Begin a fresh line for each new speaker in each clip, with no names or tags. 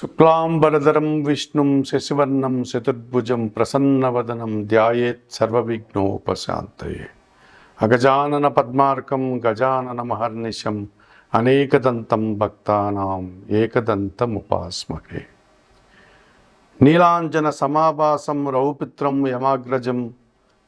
శుక్లాంబరధరం విష్ణుం శశివర్ణం చతుర్భుజం ప్రసన్నవదనం ధ్యాయేత్ సర్వవిఘ్నోపశాంతయే. అగజానన పద్మార్కం గజానన మహర్నిశం అనేకదంతం భక్తానాం ఏకదంతముపాస్మహే. నీలాంజన సమాభాసం రౌపిత్రం యమాగ్రజం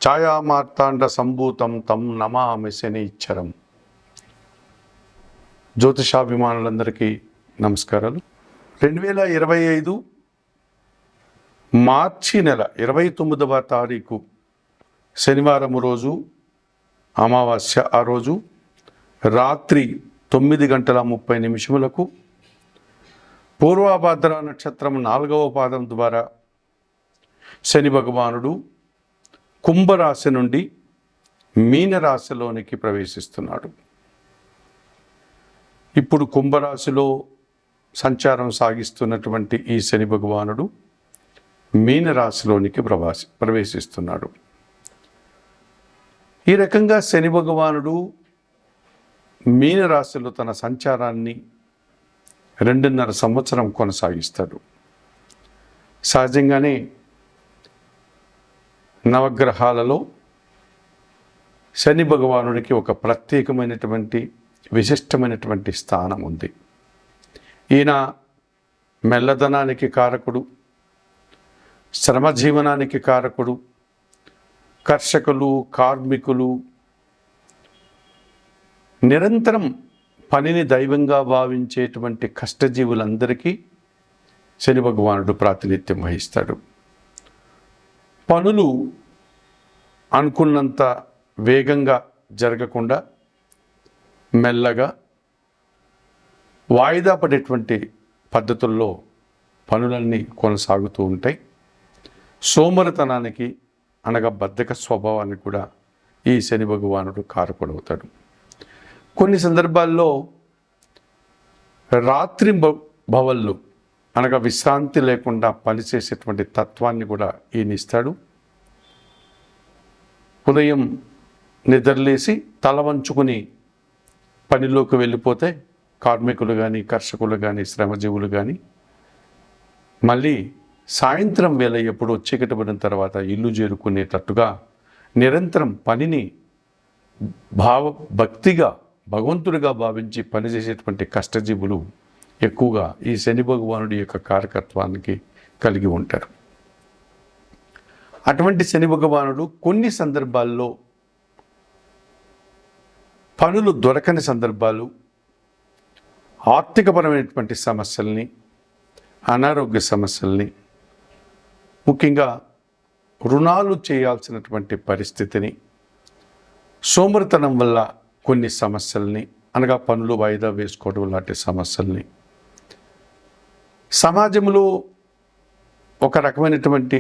ఛాయామార్తాండ సంభూతం తం నమామి శనీశ్వరం. జ్యోతిషాభిమానులందరికీ నమస్కారాలు. 2025 మార్చి నెల 29వ తారీఖు శనివారం రోజు అమావాస్య. ఆ రోజు రాత్రి 9:30 పూర్వభాద్ర నక్షత్రం 4వ పాదం ద్వారా శని భగవానుడు కుంభరాశి నుండి మీనరాశిలోనికి ప్రవేశిస్తున్నాడు. ఇప్పుడు కుంభరాశిలో సంచారం సాగిస్తున్నటువంటి ఈ శని భగవానుడు మీనరాశిలోనికి ప్రవేశిస్తున్నాడు. ఈ రకంగా శని భగవానుడు మీనరాశిలో తన సంచారాన్ని 2.5 సంవత్సరం కొనసాగిస్తాడు. సహజంగానే నవగ్రహాలలో శని భగవానుడికి ఒక ప్రత్యేకమైనటువంటి విశిష్టమైనటువంటి స్థానం ఉంది. ఈయన మెల్లదనానికి కారకుడు, శ్రమజీవనానికి కారకుడు, కర్షకులు, కార్మికులు, నిరంతరం పనిని దైవంగా భావించేటువంటి కష్టజీవులందరికీ శని భగవానుడు ప్రాతినిధ్యం వహిస్తాడు. పనులు అనుకున్నంత వేగంగా జరగకుండా మెల్లగా వాయిదా పడేటువంటి పద్ధతుల్లో పనులన్నీ కొనసాగుతూ ఉంటాయి. సోమరితనానికి అనగా బద్ధక స్వభావానికి కూడా ఈ శని భగవానుడు కారకుడవుతాడు. కొన్ని సందర్భాల్లో రాత్రి భవళ్ళు అనగా విశ్రాంతి లేకుండా పనిచేసేటువంటి తత్వాన్ని కూడా ఈయన ఇస్తాడు. ఉదయం నిద్రలేసి తల వంచుకుని పనిలోకి వెళ్ళిపోతే కార్మికులు కానీ, కర్షకులు కానీ, శ్రమజీవులు కానీ మళ్ళీ సాయంత్రం వేళ ఎప్పుడు చీకటి పడిన తర్వాత ఇల్లు చేరుకునేటట్టుగా నిరంతరం పనిని భక్తిగా భగవంతుడిగా భావించి పనిచేసేటువంటి కష్టజీవులు ఎక్కువగా ఈ శని భగవానుడి యొక్క కారకత్వానికి కలిగి ఉంటారు. అటువంటి శని భగవానుడు కొన్ని సందర్భాల్లో పనులు దొరకని సందర్భాలు, ఆర్థికపరమైనటువంటి సమస్యల్ని, అనారోగ్య సమస్యల్ని, ముఖ్యంగా రుణాలు చేయాల్సినటువంటి పరిస్థితిని, సోమరితనం వల్ల కొన్ని సమస్యల్ని అనగా పనులు వాయిదా వేసుకోవడం లాంటి సమస్యల్ని, సమాజంలో ఒక రకమైనటువంటి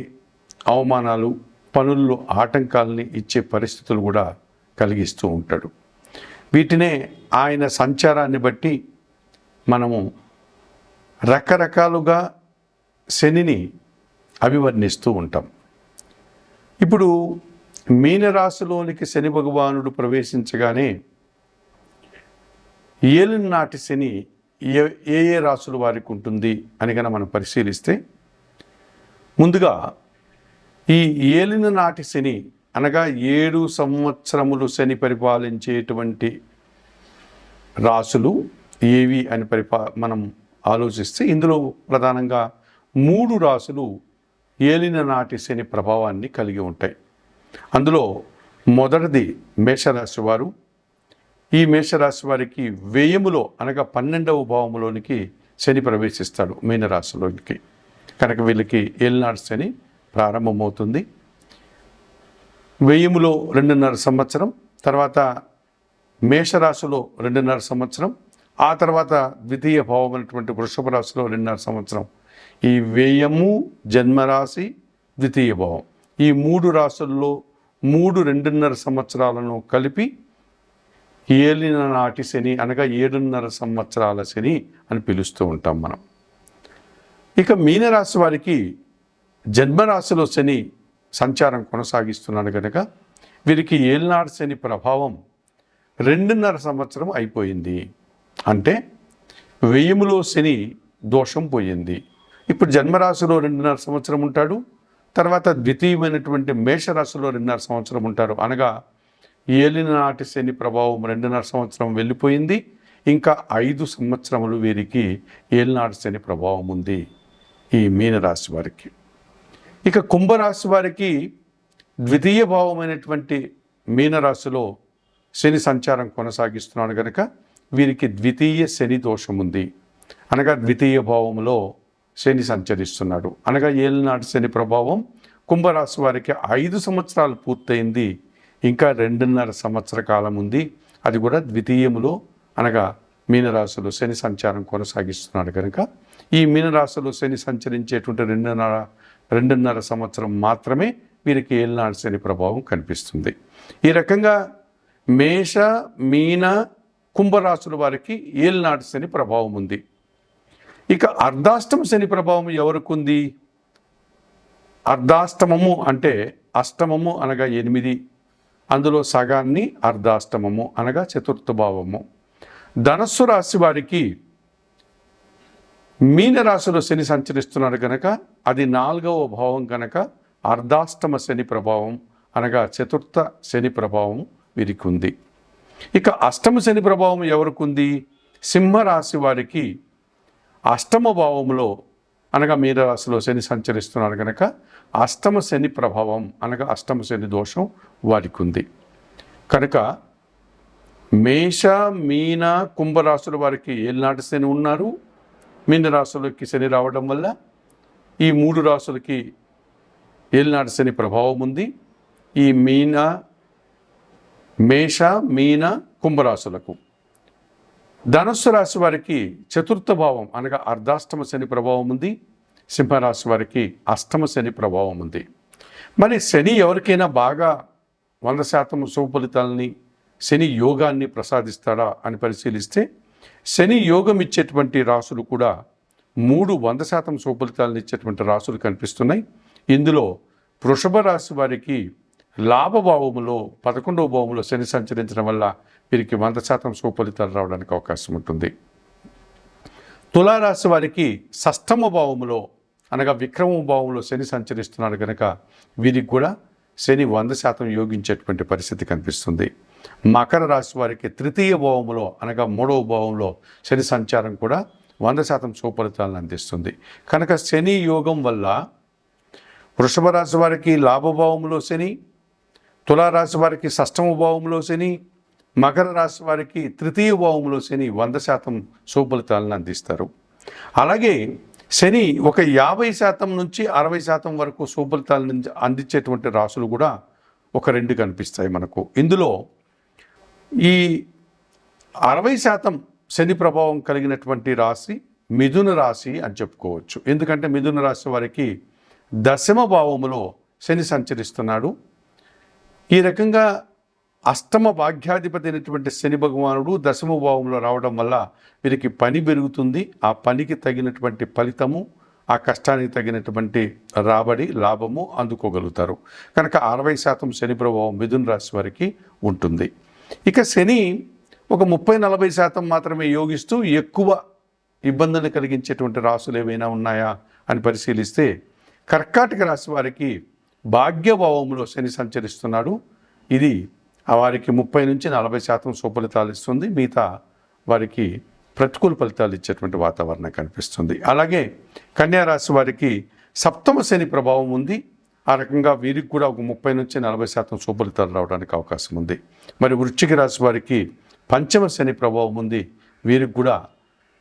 అవమానాలు, పనుల్లో ఆటంకాలని ఇచ్చే పరిస్థితులు కూడా కలిగిస్తూ ఉంటాడు. వీటినే ఆయన సంచారాన్ని బట్టి మనము రకరకాలుగా శనిని అభివర్ణిస్తూ ఉంటాం. ఇప్పుడు మీనరాశిలోనికి శని భగవానుడు ప్రవేశించగానే ఏలినాటి శని ఏ ఏ రాశుల వారికి ఉంటుంది అని కనుక మనం పరిశీలిస్తే, ముందుగా ఈ ఏలిన నాటి శని అనగా 7 సంవత్సరములు శని పరిపాలించేటువంటి రాశులు ఏవి అని మనం ఆలోచిస్తే, ఇందులో ప్రధానంగా 3 రాశులు ఏలిన నాటి శని ప్రభావాన్ని కలిగి ఉంటాయి. అందులో మొదటిది మేషరాశి వారు. ఈ మేషరాశి వారికి వ్యయములో అనగా 12వ భావములోనికి శని ప్రవేశిస్తాడు మీనరాశిలోనికి. కనుక వీళ్ళకి ఏలినాటి శని ప్రారంభమవుతుంది. వ్యయములో 2.5 సంవత్సరం, తర్వాత మేషరాశిలో 2.5 సంవత్సరం, ఆ తర్వాత ద్వితీయ భావం అనేటువంటి వృషభ రాశిలో 2.5 సంవత్సరం. ఈ వ్యయము, జన్మరాశి, ద్వితీయ భావం, ఈ 3 రాశుల్లో 2.5 సంవత్సరాలను కలిపి ఏలిన నాటి శని అనగా 7.5 సంవత్సరాల శని అని పిలుస్తూ ఉంటాం మనం. ఇక మీనరాశి వారికి జన్మరాశిలో శని సంచారం కొనసాగిస్తున్నాడు కనుక వీరికి ఏలినాటి శని ప్రభావం 2.5 సంవత్సరం అయిపోయింది. అంటే వ్యయములో శని దోషం పోయింది. ఇప్పుడు జన్మరాశిలో 2.5 సంవత్సరం ఉంటాడు. తర్వాత ద్వితీయమైనటువంటి మేషరాశిలో 2.5 సంవత్సరం ఉంటారు. అనగా ఏలినాటి శని ప్రభావం 2.5 సంవత్సరం వెళ్ళిపోయింది. ఇంకా 5 సంవత్సరములు వీరికి ఏలినాటి శని ప్రభావం ఉంది ఈ మీనరాశి వారికి. ఇక కుంభరాశి వారికి ద్వితీయ భావమైనటువంటి మీనరాశిలో శని సంచారం కొనసాగిస్తున్నాడు కనుక వీరికి ద్వితీయ శని దోషం ఉంది. అనగా ద్వితీయ భావంలో శని సంచరిస్తున్నాడు. అనగా ఏలినాటి శని ప్రభావం కుంభరాశి వారికి 5 సంవత్సరాలు పూర్తయింది. ఇంకా 2.5 సంవత్సర కాలం ఉంది. అది కూడా ద్వితీయములో అనగా మీనరాశిలో శని సంచారం కొనసాగిస్తున్నాడు కనుక ఈ మీనరాశిలో శని సంచరించేటువంటి 2.5 సంవత్సరం మాత్రమే వీరికి ఏలినాటి శని ప్రభావం కనిపిస్తుంది. ఈ రకంగా మేష మీన కుంభరాశుల వారికి ఏలినాటి శని ప్రభావం ఉంది. ఇక అర్ధాష్టమ శని ప్రభావం ఎవరికి ఉంది? అర్ధాష్టమము అంటే అష్టమము అనగా 8, అందులో సగాన్ని అర్ధాష్టమము అనగా చతుర్థ భావము. ధనస్సు రాశి వారికి మీనరాశిలో శని సంచరిస్తున్నాడు కనుక అది 4వ భావం కనుక అర్ధాష్టమ శని ప్రభావం అనగా చతుర్థ శని ప్రభావం వీరికి ఉంది. ఇక అష్టమ శని ప్రభావం ఎవరికి ఉంది? సింహరాశి వారికి అష్టమ భావంలో అనగా మీనరాశిలో శని సంచరిస్తున్నాడు కనుక అష్టమ శని ప్రభావం అనగా అష్టమ శని దోషం వారికి ఉంది. కనుక మేష మీన కుంభరాశుల వారికి ఏలినాటి శని ఉన్నారు. మీనరాశులకి శని రావడం వల్ల ఈ 3 రాశులకి ఏలినాటి శని ప్రభావం ఉంది. ఈ మేష మీన కుంభరాశులకు. ధనుస్సు రాశి వారికి చతుర్థ భావం అనగా అర్ధాష్టమ శని ప్రభావం ఉంది. సింహరాశి వారికి అష్టమ శని ప్రభావం ఉంది. మరి శని ఎవరికైనా బాగా 100% శుభ ఫలితాలని శని యోగాన్ని ప్రసాదిస్తాడా అని పరిశీలిస్తే శని యోగం ఇచ్చేటువంటి రాశులు కూడా 3 100% శుభ ఫలితాలను ఇచ్చేటువంటి రాశులు కనిపిస్తున్నాయి. ఇందులో వృషభ రాశి వారికి లాభభావములో 11వ భావంలో శని సంచరించడం వల్ల వీరికి 100% శుభ ఫలితాలు రావడానికి అవకాశం ఉంటుంది. తులారాశి వారికి షష్ఠమ భావములో అనగా విక్రమ భావంలో శని సంచరిస్తున్నాడు కనుక వీరికి కూడా శని 100% యోగించేటువంటి పరిస్థితి కనిపిస్తుంది. మకర రాశి వారికి తృతీయ భావములో అనగా 3వ భావంలో శని సంచారం కూడా 100% శుభ ఫలితాలను అందిస్తుంది. కనుక శని యోగం వల్ల వృషభ రాశి వారికి లాభభావంలో శని, తులారాశి వారికి షష్ఠమ భావంలో శని, మకర రాశి వారికి తృతీయ భావంలో శని 100% శుభ ఫలితాలను అందిస్తారు. అలాగే శని ఒక 50% నుంచి 60% వరకు శుభ ఫలితాలను అందించేటువంటి రాశులు కూడా ఒక 2 కనిపిస్తాయి మనకు. ఇందులో ఈ 60% శని ప్రభావం కలిగినటువంటి రాశి మిథున రాశి అని చెప్పుకోవచ్చు. ఎందుకంటే మిథున రాశి వారికి దశమ భావములో శని సంచరిస్తున్నాడు. ఈ రకంగా అష్టమ భాగ్యాధిపతి అయినటువంటి శని భగవానుడు దశమ భావంలో రావడం వల్ల వీరికి పని పెరుగుతుంది. ఆ పనికి తగినటువంటి ఫలితము, ఆ కష్టానికి తగినటువంటి రాబడి లాభము అందుకోగలుగుతారు. కనుక 60% శని ప్రభావం మిథున రాశి వారికి ఉంటుంది. ఇక శని ఒక 30-40% మాత్రమే యోగిస్తూ ఎక్కువ ఇబ్బందులు కలిగించేటువంటి రాశులు ఏవైనా ఉన్నాయా అని పరిశీలిస్తే కర్కాటక రాశి వారికి భాగ్యభావంలో శని సంచరిస్తున్నాడు. ఇది వారికి 30-40% శుభ ఫలితాలు ఇస్తుంది. మిగతా వారికి ప్రతికూల ఫలితాలు ఇచ్చేటువంటి వాతావరణం కనిపిస్తుంది. అలాగే కన్యా రాశి వారికి సప్తమ శని ప్రభావం ఉంది. ఆ రకంగా వీరికి కూడా ఒక 30-40% శుభ ఫలితాలు రావడానికి అవకాశం ఉంది. మరి వృశ్చిక రాశి వారికి పంచమ శని ప్రభావం ఉంది. వీరికి కూడా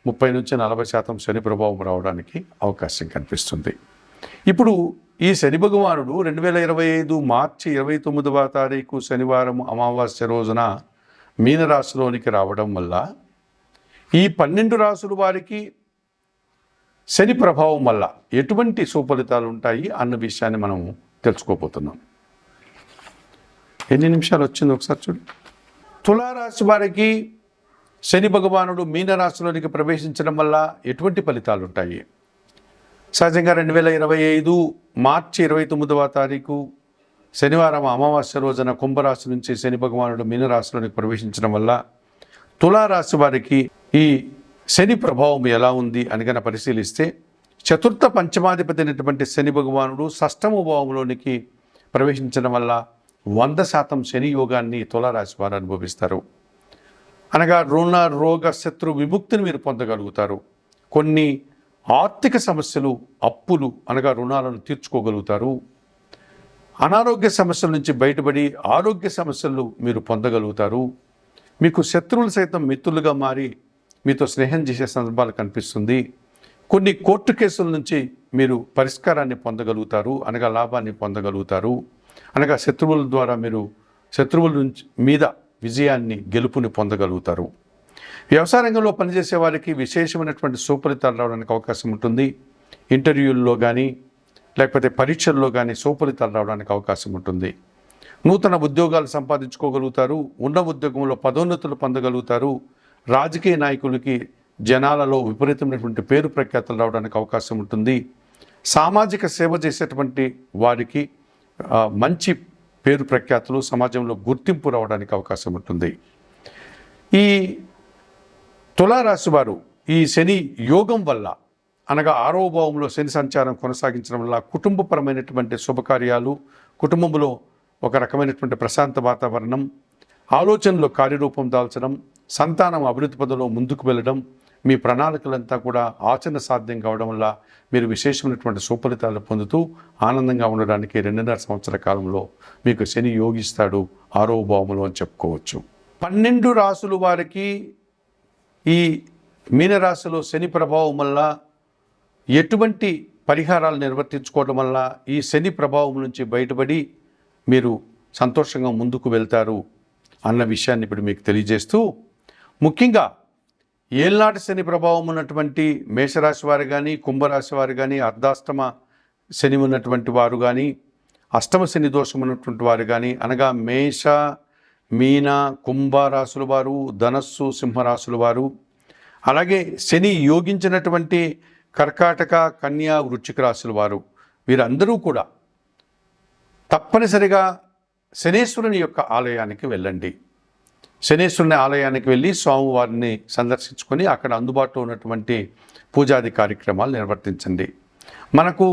30-40% శని ప్రభావం రావడానికి అవకాశం కనిపిస్తుంది. ఇప్పుడు ఈ శని భగవానుడు 2025 మార్చి 29వ తారీఖు శనివారం అమావాస్య రోజున మీనరాశిలోనికి రావడం వల్ల ఈ 12 రాశుల వారికి శని ప్రభావం వల్ల ఎటువంటి సుఫలితాలు ఉంటాయి అన్న విషయాన్ని మనం తెలుసుకోబోతున్నాం. ఎన్ని నిమిషాలు వచ్చింది ఒకసారి చూడు. తులారాశి వారికి శని భగవానుడు మీనరాశిలోనికి ప్రవేశించడం వల్ల ఎటువంటి ఫలితాలు ఉంటాయి? సహజంగా 2025 మార్చి 29వ తారీఖు శనివారం అమావాస్య రోజున కుంభరాశి నుంచి శని భగవానుడు మీనరాశిలోనికి ప్రవేశించడం వల్ల తులారాశి వారికి ఈ శని ప్రభావం ఎలా ఉంది అని కనుక పరిశీలిస్తే చతుర్థ పంచమాధిపతి అయినటువంటి శని భగవానుడు షష్టమ భావంలోనికి ప్రవేశించడం వల్ల 100% శని యోగాన్ని తులారాశి వారు అనుభవిస్తారు. అనగా రుణ రోగ శత్రు విముక్తిని మీరు పొందగలుగుతారు. కొన్ని ఆర్థిక సమస్యలు, అప్పులు అనగా రుణాలను తీర్చుకోగలుగుతారు. అనారోగ్య సమస్యల నుంచి బయటపడి ఆరోగ్య సమస్యలు మీరు పొందగలుగుతారు. మీకు శత్రువులు సైతం మిత్రులుగా మారి మీతో స్నేహం చేసే సందర్భాలు కనిపిస్తుంది. కొన్ని కోర్టు కేసుల నుంచి మీరు పరిష్కారాన్ని పొందగలుగుతారు, అనగా లాభాన్ని పొందగలుగుతారు. అనగా శత్రువుల ద్వారా మీరు శత్రువుల నుంచి మీద విజయాన్ని, గెలుపుని పొందగలుగుతారు. వ్యవసాయ రంగంలో పనిచేసే వారికి విశేషమైనటువంటి సుఫలితాలు రావడానికి అవకాశం ఉంటుంది. ఇంటర్వ్యూల్లో కానీ లేకపోతే పరీక్షల్లో కానీ సుఫలితాలు రావడానికి అవకాశం ఉంటుంది. నూతన ఉద్యోగాలు సంపాదించుకోగలుగుతారు. ఉన్న ఉద్యోగంలో పదోన్నతులు పొందగలుగుతారు. రాజకీయ నాయకులకి జనాలలో విపరీతమైనటువంటి పేరు ప్రఖ్యాతలు రావడానికి అవకాశం ఉంటుంది. సామాజిక సేవ చేసేటువంటి వారికి మంచి పేరు ప్రఖ్యాతులు, సమాజంలో గుర్తింపు రావడానికి అవకాశం ఉంటుంది. ఈ తులారాశి వారు ఈ శని యోగం వల్ల, అనగా 6వ భావంలో శని సంచారం కొనసాగించడం వల్ల కుటుంబపరమైనటువంటి శుభకార్యాలు, కుటుంబంలో ఒక రకమైనటువంటి ప్రశాంత వాతావరణం, ఆలోచనలో కార్యరూపం దాల్చడం, సంతానం అభివృద్ధి పదంలో ముందుకు వెళ్ళడం, మీ ప్రణాళికలంతా కూడా ఆచరణ సాధ్యం కావడం వల్ల మీరు విశేషమైనటువంటి సుఫలితాలు పొందుతూ ఆనందంగా ఉండడానికి 2.5 సంవత్సరాల కాలంలో మీకు శని యోగిస్తాడు 6వ భావంలో అని చెప్పుకోవచ్చు. 12 రాసుల వారికి ఈ మీనరాశిలో శని ప్రభావం వల్ల ఎటువంటి పరిహారాలు నిర్వర్తించుకోవడం వల్ల ఈ శని ప్రభావం నుంచి బయటపడి మీరు సంతోషంగా ముందుకు వెళ్తారు అన్న విషయాన్ని ఇప్పుడు మీకు తెలియజేస్తూ, ముఖ్యంగా ఏళ్నాటి శని ప్రభావం ఉన్నటువంటి మేషరాశి వారు కానీ, కుంభరాశి వారు కానీ, అర్ధాష్టమ శని ఉన్నటువంటి వారు కానీ, అష్టమ శని దోషం ఉన్నటువంటి వారు కానీ, అనగా మేష, మీన, కుంభ రాశుల వారు, ధనస్సు, సింహరాశుల వారు, అలాగే శని యోగించినటువంటి కర్కాటక, కన్యా, వృశ్చిక రాశుల వారు, వీరందరూ కూడా తప్పనిసరిగా శనేశ్వరుని యొక్క ఆలయానికి వెళ్ళండి. శనేశ్వరుని ఆలయానికి వెళ్ళి స్వామివారిని సందర్శించుకొని అక్కడ అందుబాటులో ఉన్నటువంటి పూజాది కార్యక్రమాలు నిర్వర్తించండి. మనకు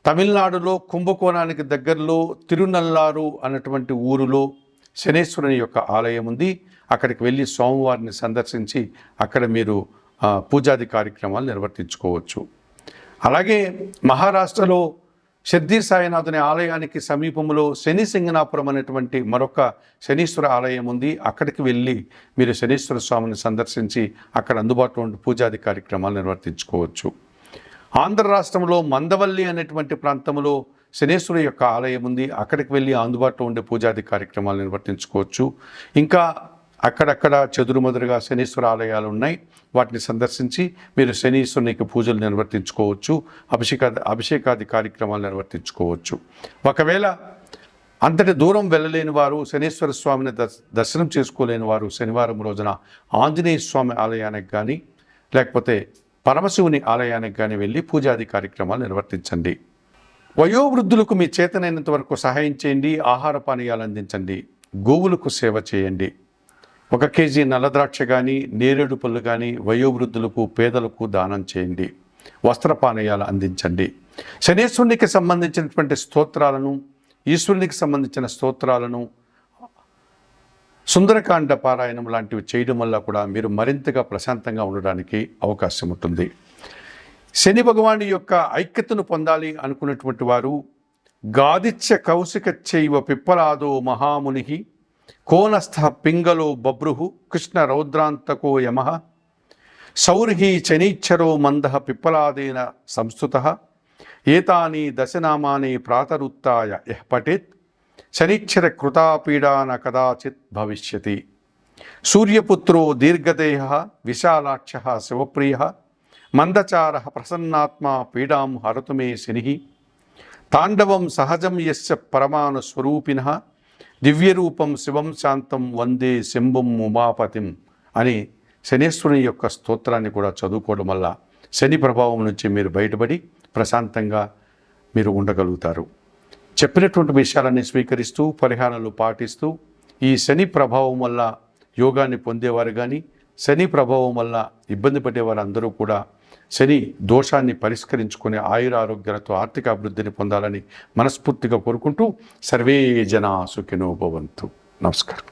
తమిళనాడులో కుంభకోణానికి దగ్గరలో తిరునల్లారు అన్నటువంటి ఊరిలో శనేశ్వరుని యొక్క ఆలయం ఉంది. అక్కడికి వెళ్ళి స్వామివారిని సందర్శించి అక్కడ మీరు పూజాది కార్యక్రమాలు నిర్వర్తించుకోవచ్చు. అలాగే మహారాష్ట్రలో షిర్డీ సాయినాథుని ఆలయానికి సమీపంలో శని సింగనాపురం అనేటువంటి మరొక శనీశ్వర ఆలయం ఉంది. అక్కడికి వెళ్ళి మీరు శనీశ్వర స్వామిని సందర్శించి అక్కడ అందుబాటులో ఉండే పూజాది కార్యక్రమాలు నిర్వర్తించుకోవచ్చు. ఆంధ్ర రాష్ట్రంలో మందవల్లి అనేటువంటి ప్రాంతంలో శనీశ్వరు యొక్క ఆలయం ఉంది. అక్కడికి వెళ్ళి అందుబాటులో ఉండే పూజాది కార్యక్రమాలు నిర్వర్తించుకోవచ్చు. ఇంకా అక్కడక్కడ చెదురుమదురుగా శనీశ్వర ఆలయాలు ఉన్నాయి. వాటిని సందర్శించి మీరు శనీశ్వరునికి పూజలు నిర్వర్తించుకోవచ్చు, అభిషేకాది కార్యక్రమాలు నిర్వర్తించుకోవచ్చు. ఒకవేళ అంతటి దూరం వెళ్ళలేని వారు, శనీశ్వర స్వామిని దర్శనం చేసుకోలేని వారు శనివారం రోజున ఆంజనేయ స్వామి ఆలయానికి కానీ లేకపోతే పరమశివుని ఆలయానికి కానీ వెళ్ళి పూజాది కార్యక్రమాలు నిర్వర్తించండి. వయోవృద్ధులకు మీ చేతనైనంత వరకు సహాయం చేయండి. ఆహార పానీయాలు అందించండి. గోవులకు సేవ చేయండి. 1 కేజీ నల్లద్రాక్ష కానీ, నేరేడు పళ్ళు కానీ వయోవృద్ధులకు, పేదలకు దానం చేయండి. వస్త్రపానీయాలు అందించండి. శనేశ్వరునికి సంబంధించినటువంటి స్తోత్రాలను, ఈశ్వరునికి సంబంధించిన స్తోత్రాలను, సుందరకాండ పారాయణం లాంటివి చేయడం వల్ల కూడా మీరు మరింతగా ప్రశాంతంగా ఉండడానికి అవకాశం ఉంటుంది. శని భగవాను యొక్క ఐక్యతను పొందాలి అనుకున్నటువంటి వారు గాదిత్య కౌశిక చైవ పిప్పలాదో మహాముని కోనస్థ పింగళో బభ్రు కృష్ణ రౌద్రాంతకో యమః సౌర్హి శనీచ్చరో మందః పిప్పలాదేన సంస్థుతః ఏతాని దశనామాని ప్రాతరుత్తాయ యః పఠేత్ శనిచ్చర కృతాపీడా న కదాచిత్ భవిష్యతి. సూర్యపుత్రో దీర్ఘదేహః విశాలాక్షః శివప్రియః మందచారః ప్రసన్నాత్మా పీడాం హరతు మే శనిః తాండవం సహజం యస్య పరమాణుస్వరూపిణః దివ్యరూపం శివం శాంతం వందే శంభుం ఉమాపతిం అని శనేశ్వరుని యొక్క స్తోత్రాన్ని కూడా చదువుకోవడం వల్ల శని ప్రభావం నుంచి మీరు బయటపడి ప్రశాంతంగా మీరు ఉండగలుగుతారు. చెప్పినటువంటి విషయాలన్నీ స్వీకరిస్తూ పరిహారాలు పాటిస్తూ ఈ శని ప్రభావం వల్ల యోగాన్ని పొందేవారు కానీ, శని ప్రభావం వల్ల ఇబ్బంది పడేవారు అందరూ కూడా శని దోషాన్ని పరిష్కరించుకొని ఆయురారోగ్యాలతో ఆర్థిక అభివృద్ధిని పొందాలని మనస్ఫూర్తిగా కోరుకుంటూ సర్వే జనా సుఖినో భవంతు. నమస్కారం.